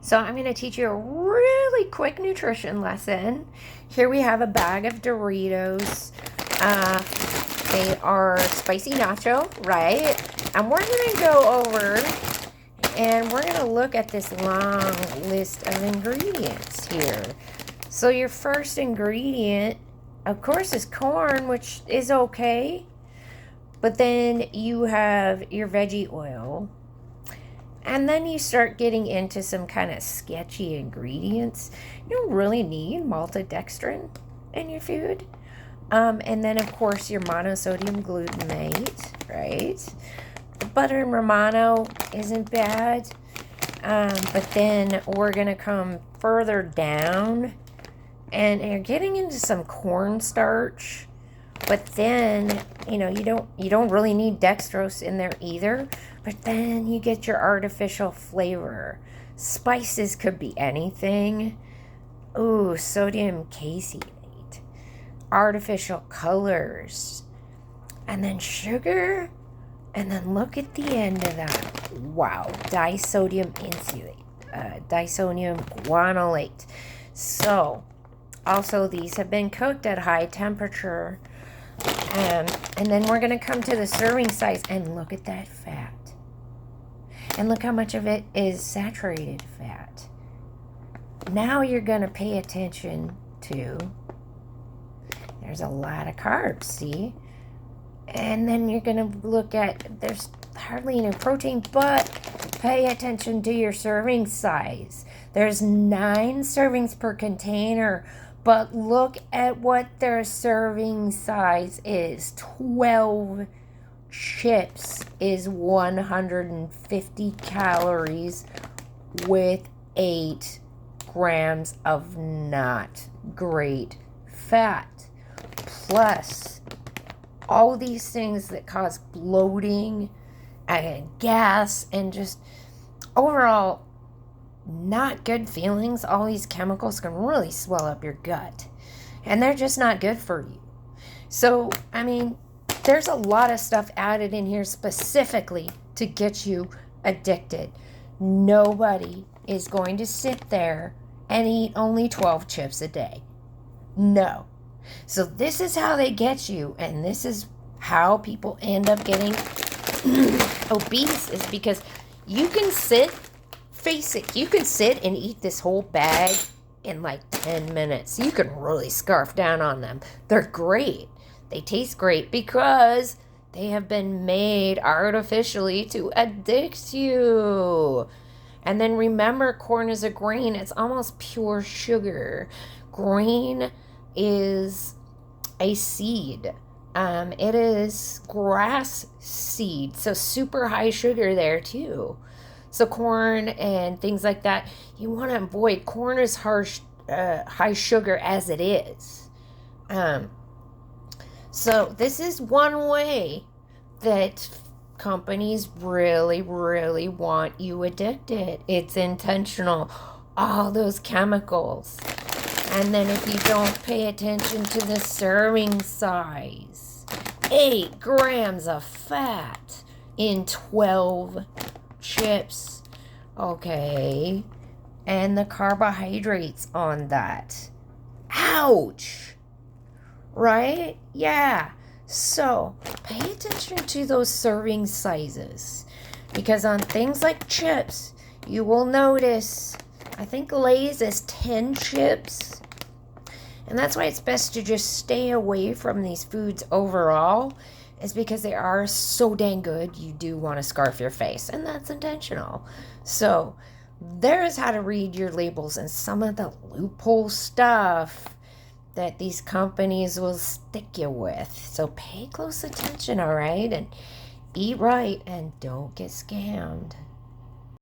So I'm going to teach you a really quick nutrition lesson. Here we have a bag of Doritos. They are spicy nacho, right? And we're going to go over and we're going to look at this long list of ingredients here. So your first ingredient, of course, is corn, which is okay. But then you have your veggie oil. And then you start getting into some kind of sketchy ingredients. You don't really need maltodextrin in your food. And then, of course, your monosodium glutamate, right? The butter and Romano isn't bad. But then we're going to come further down. And you're getting into some cornstarch. But then, you don't really need dextrose in there either. But then you get your artificial flavor. Spices could be anything. Ooh, sodium caseinate. Artificial colors. And then sugar. And then look at the end of that. Wow, disodium guanylate. So, also these have been cooked at high temperature. And then we're going to come to the serving size and look at that fat. And look how much of it is saturated fat. Now you're going to pay attention to, there's a lot of carbs, see? And then you're going to look at, there's hardly any protein, but pay attention to your serving size. There's 9 servings per container. But look at what their serving size is. 12 chips is 150 calories with 8 grams of not great fat. Plus, all these things that cause bloating and gas and just overall not good feelings. All these chemicals can really swell up your gut, and they're just not good for you. So, there's a lot of stuff added in here specifically to get you addicted. Nobody is going to sit there and eat only 12 chips a day. No. So this is how they get you, and this is how people end up getting obese, is because you can face it, you can sit and eat this whole bag in like 10 minutes. You can really scarf down on them. They're great. They taste great because they have been made artificially to addict you. And then remember, corn is a grain. It's almost pure sugar. Grain is a seed. It is grass seed. So super high sugar there too. So corn and things like that, you want to avoid. Corn is high sugar as it is. So this is one way that companies really, really want you addicted. It's intentional. All those chemicals. And then if you don't pay attention to the serving size, 8 grams of fat in 12 chips. Okay. And the carbohydrates on that. Ouch. Right? Yeah. So, pay attention to those serving sizes. Because on things like chips, you will notice, I think Lay's is 10 chips. And that's why it's best to just stay away from these foods overall, is because they are so dang good, you do want to scarf your face, and that's intentional. So there's how to read your labels and some of the loophole stuff that these companies will stick you with. So pay close attention, all right? And eat right and don't get scammed.